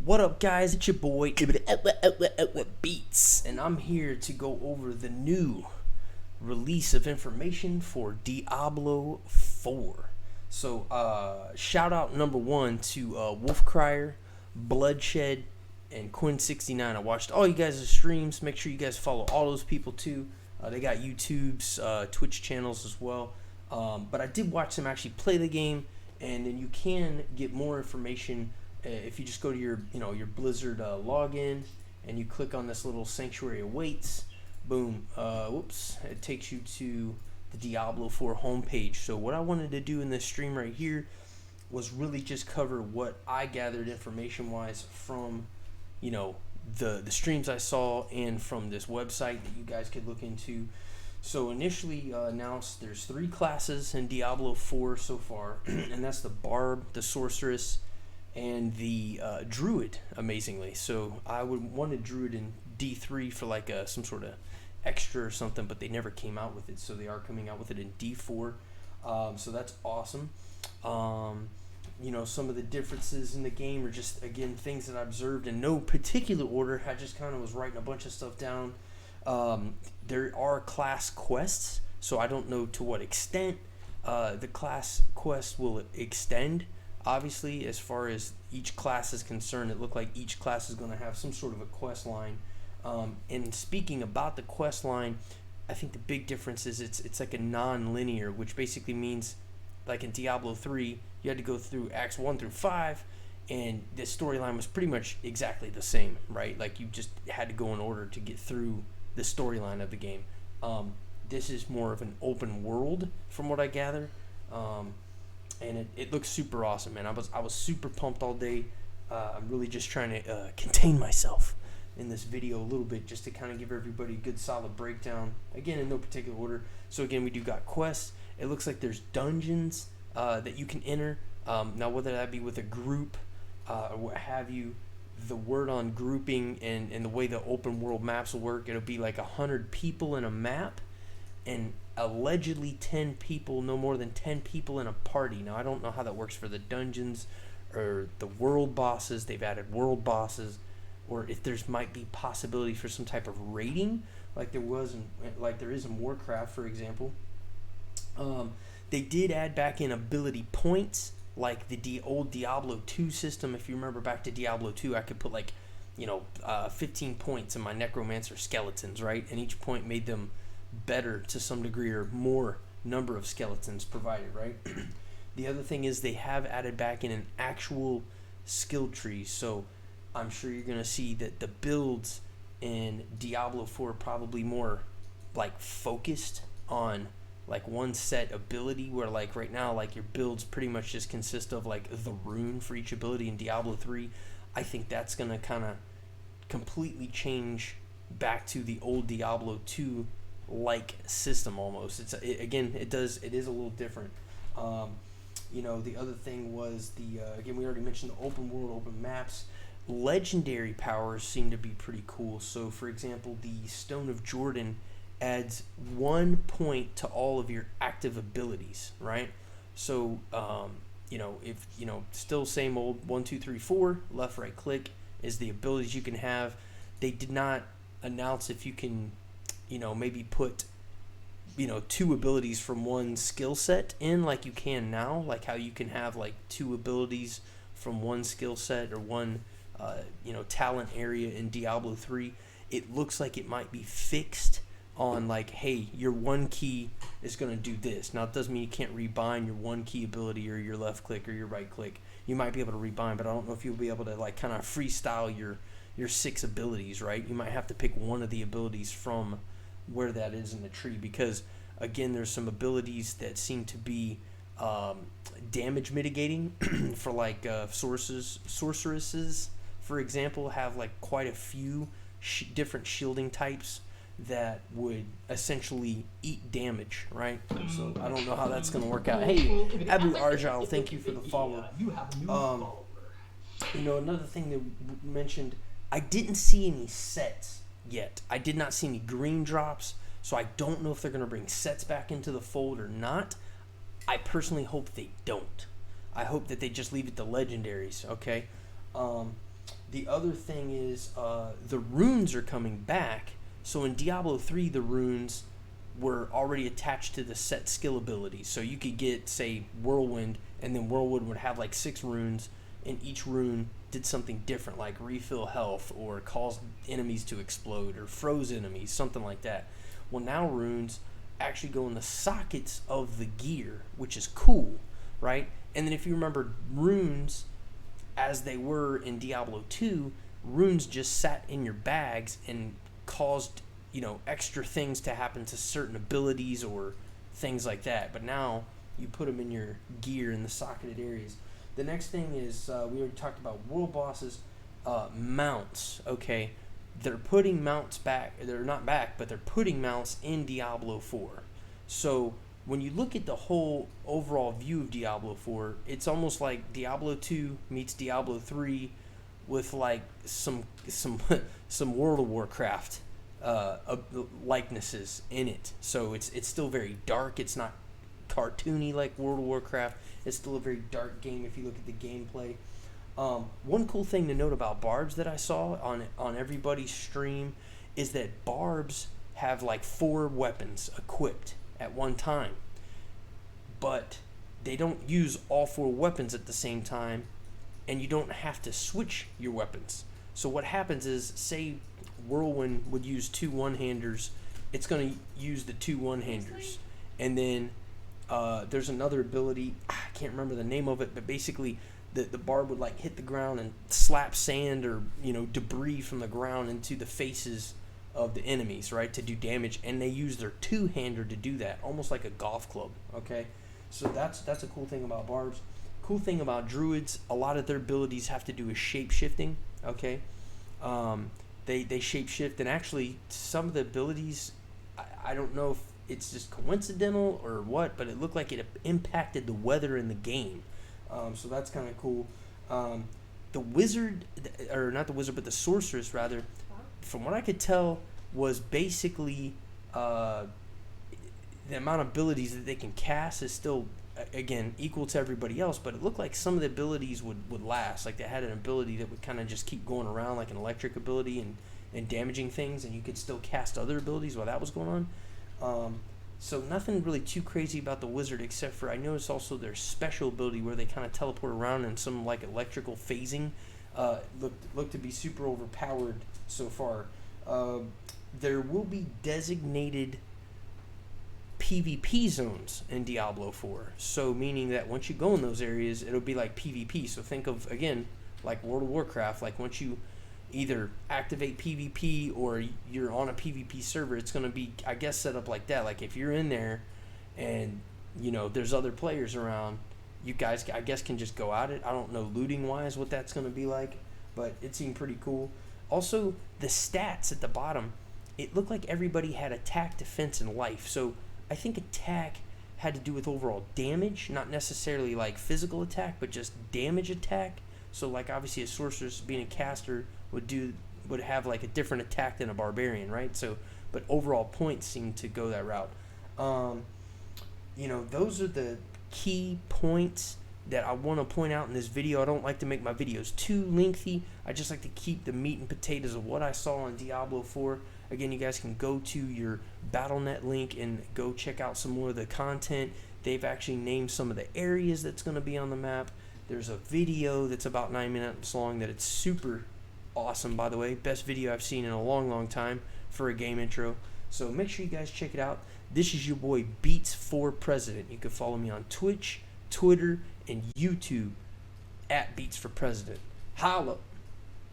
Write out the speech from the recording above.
What up, guys? It's your boy Beats, and I'm here to go over the new release of information for Diablo 4. So, shout out number one to Wolfcrier, Bloodshed, and Quinn69. I watched all you guys' streams. Make sure you guys follow all those people too. They got YouTube's, Twitch channels as well. But I did watch them actually play the game, and then you can get more information if you just go to your Blizzard login and you click on this little Sanctuary Awaits. Boom. It takes you to the Diablo 4 homepage. So what I wanted to do in this stream right here was really just cover what I gathered information-wise from, the streams I saw and from this website that you guys could look into. So initially announced there's 3 classes in Diablo 4 so far, and that's the Barb, the Sorceress, and the Druid, amazingly. So I would want a Druid in D3 for like some sort of extra or something, but they never came out with it, so they are coming out with it in D4. So that's awesome. Some of the differences in the game are just, again, things that I observed in no particular order. I just kind of was writing a bunch of stuff down. There are class quests, so I don't know to what extent the class quest will extend. Obviously, as far as each class is concerned, it looked like each class is going to have some sort of a quest line. And speaking about the quest line, I think the big difference is it's like a non-linear, which basically means, like in Diablo 3, you had to go through Acts 1 through 5, and the storyline was pretty much exactly the same, right? Like you just had to go in order to get through the storyline of the game. This is more of an open world, from what I gather. And it looks super awesome, man. I was super pumped all day. I'm really just trying to contain myself in this video a little bit, just to kind of give everybody a good solid breakdown, again in no particular order. So again, we do got quests. It looks like there's dungeons that you can enter. Now whether that be with a group or what have you, the word on grouping and the way the open world maps will work, it'll be like 100 people in a map, and allegedly 10 people, no more than 10 people in a party. Now I don't know how that works for the dungeons or the world bosses. They've added world bosses, or if there's might be possibility for some type of rating like there is in Warcraft, for example. They did add back in ability points, like the old Diablo 2 system. If you remember back to Diablo 2, I could put 15 points in my necromancer skeletons, right? And each point made them better to some degree, or more number of skeletons provided, right? The other thing is they have added back in an actual skill tree, so I'm sure you're going to see that the builds in Diablo 4 are probably more like focused on like one set ability, where like right now like your builds pretty much just consist of like the rune for each ability. In Diablo 3, I think that's going to kind of completely change back to the old Diablo 2 like system almost. It is a little different. The other thing was again, we already mentioned the open world, open maps. Legendary powers seem to be pretty cool. So for example, the Stone of Jordan adds 1 point to all of your active abilities, right? So if still same old 1 2 3 4 left right click is the abilities you can have. They did not announce if you can maybe put 2 abilities from one skill set in, like you can now, like how you can have like 2 abilities from one skill set or one talent area in Diablo 3. It looks like it might be fixed on like, hey, your 1 key is going to do this. Now it doesn't mean you can't rebind your 1 key ability or your left click or your right click. You might be able to rebind, but I don't know if you'll be able to like kind of freestyle your 6 abilities, right? You might have to pick one of the abilities from where that is in the tree, because again, there's some abilities that seem to be damage mitigating for like sorceresses, for example, have like quite a few different shielding types that would essentially eat damage, right? So I don't know how that's going to work out. Hey, Abu Arjal, thank you for the follow. Another thing they mentioned, I didn't see any sets yet. I did not see any green drops, so I don't know if they're going to bring sets back into the fold or not. I personally hope they don't. I hope that they just leave it to legendaries, okay? The other thing is the runes are coming back. So in Diablo 3, the runes were already attached to the set skill abilities. So you could get, say, Whirlwind, and then Whirlwind would have like 6 runes, and each rune did something different, like refill health, or cause enemies to explode, or froze enemies, something like that. Well, now runes actually go in the sockets of the gear, which is cool, right? And then if you remember, runes, as they were in Diablo 2, runes just sat in your bags and caused, extra things to happen to certain abilities or things like that. But now you put them in your gear in the socketed areas. The next thing is, we already talked about world bosses, mounts. Okay, they're putting mounts back. They're not back, but they're putting mounts in Diablo 4. So when you look at the whole overall view of Diablo 4, it's almost like Diablo 2 meets Diablo 3 with like some some World of Warcraft likenesses in it. So it's still very dark. It's not cartoony like World of Warcraft. It's still a very dark game if you look at the gameplay. One cool thing to note about barbs that I saw on everybody's stream is that barbs have like 4 weapons equipped at one time, but they don't use all 4 weapons at the same time, and you don't have to switch your weapons. So what happens is, say Whirlwind would use 2 one-handers, it's going to use the 2 one-handers, and then there's another ability, I can't remember the name of it, but basically the barb would like hit the ground and slap sand or debris from the ground into the faces of the enemies, right, to do damage, and they use their 2-hander to do that, almost like a golf club. Okay, so that's a cool thing about barbs. Cool thing about druids, a lot of their abilities have to do with shape shifting. Okay, they shape shift, and actually some of the abilities, I don't know if it's just coincidental or what, but it looked like it impacted the weather in the game. So that's kind of cool. The wizard, or not the wizard, but the sorceress rather, from what I could tell, was basically the amount of abilities that they can cast is still, again, equal to everybody else, but it looked like some of the abilities would last. Like they had an ability that would kind of just keep going around, like an electric ability, and damaging things, and you could still cast other abilities while that was going on. So nothing really too crazy about the wizard, except for I noticed also their special ability where they kind of teleport around, and some like electrical phasing looked to be super overpowered so far. There will be designated PvP zones in Diablo 4, so meaning that once you go in those areas, it'll be like PvP. So think of, again, like World of Warcraft, like once you either activate PvP or you're on a PvP server, it's going to be, I guess, set up like that. Like if you're in there and there's other players around, you guys, I guess, can just go at it. I don't know looting wise what that's going to be like, but it seemed pretty cool. Also, the stats at the bottom, it looked like everybody had attack, defense, and life. So I think attack had to do with overall damage, not necessarily like physical attack, but just damage attack. So like obviously a sorceress being a caster would have like a different attack than a barbarian, right? So, but overall points seem to go that route. Those are the key points that I want to point out in this video. I don't like to make my videos too lengthy. I just like to keep the meat and potatoes of what I saw in Diablo 4. Again, you guys can go to your Battle.net link and go check out some more of the content. They've actually named some of the areas that's going to be on the map. There's a video that's about 9 minutes long that it's super awesome, by the way. Best video I've seen in a long time for a game intro. So make sure you guys check it out. This is your boy Beats for President. You can follow me on Twitch, Twitter, and YouTube at Beats for President. Holla!